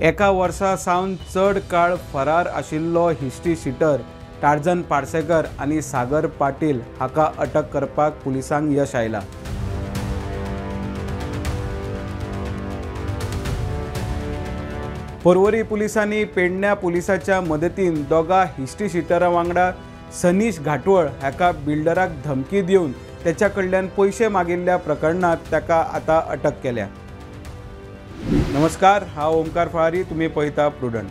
एका वर्सा सावन चड काळ फरार आशिल्लो हिस्ट्री शीटर टार्झन पार्सेकर आणि सागर पाटील हाका अटक करपाक पुलिसांक यश आयला। पर्वरी पुलिसांनी पेडण्या पुलिसाच्या मदतीन दोगा हिस्ट्री शीटरां वांगडा सनीश घाटवळ हाका बिल्डराक धमकी दिवन त्याच्या कडल्यान पैसे मागिल्ल्या प्रकरणात ताका आता अटक केल्या। नमस्कार, हांव ओमकार फळारी, तुम्ही पळयता प्रुडंट।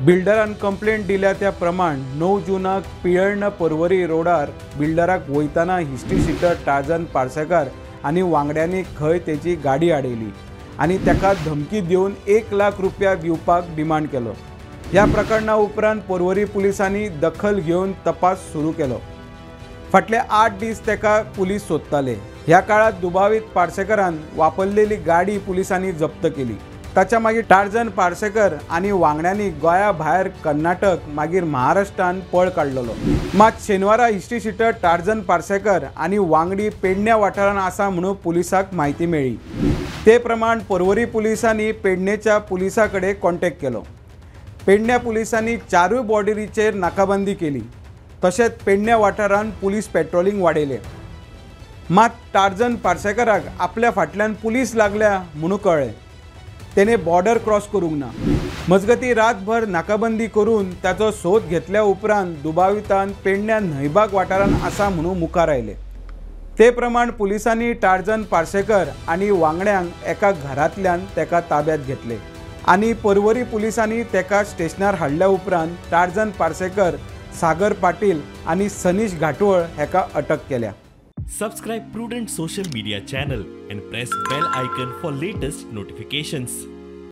बिल्डरान कंप्लेंट दिल्या त्या प्रमाण 9 जूनाक पियर्ण पर्वरी रोडार बिल्डराक वयताना हिस्ट्री शीटर टार्झन पार्सेकर आणि वांगड्यांनी खंय तेची गाडी आडयली आणि ताका धमकी दिवन 1 लाख रुपया दिवपाक डिमांड केलो। ह्या प्रकरणा उपरांत पर्वरी पुलिसांनी दखल घेवन तपास सुरू केलो। फाटले 8 दीस ताका पुलीस सोदताले। ह्या काळात दुबावित पार्सेकरान वापरलेली गाडी पुलिसांनी जप्त केली। ताच्या मागीर टार्झन पार्सेकर आणि वांगड्यांनी गोंया भायर कर्नाटक मागीर महाराष्ट्रान पळ काडलेलो। मात शेनवारा हिस्ट्री शीटर टार्झन पार्सेकर आणि वांगडी पेडण्या वाठारान आसा म्हणून पुलिसाक म्हायती मेळ्ळी। ते प्रमाण पर्वरी पुलिसांनी पेडणेच्या पुलिसा कडेन कॉन्टॅक्ट केलो। पेडण्या पुलिसांनी 4 बॉर्डरीचेर नाकाबंदी केली। तशेंच पेडण्या वाठारान पुलीस पेट्रोलिंग वाडयले। मात टार्झन पार्सेकराक आपल्या फाटल्यान पुलीस लागल्या म्हणून कळ्ळें। तेणे बॉर्डर क्रॉस करूंक ना। मजगती रातभर नाकाबंदी करून ताचो सोद घेतल्या उपरांत दुबावितान पेडण्या न्हयबाग वाठारान आसा म्हणून मुखार आयले। ते प्रमाण पुलिसांनी टार्झन पार्सेकर आणि वांगड्यांक एका घरांतल्यान ताका ताब्यात घेतले आणि पर्वरी पुलिसांनी ताका स्टेशनार हाडल्या उपरांत टार्झन पार्सेकर, सागर पाटील आणि सनीश घाटवळ हाका अटक केल्या। Subscribe Prudent social media channel and press bell icon for latest notifications.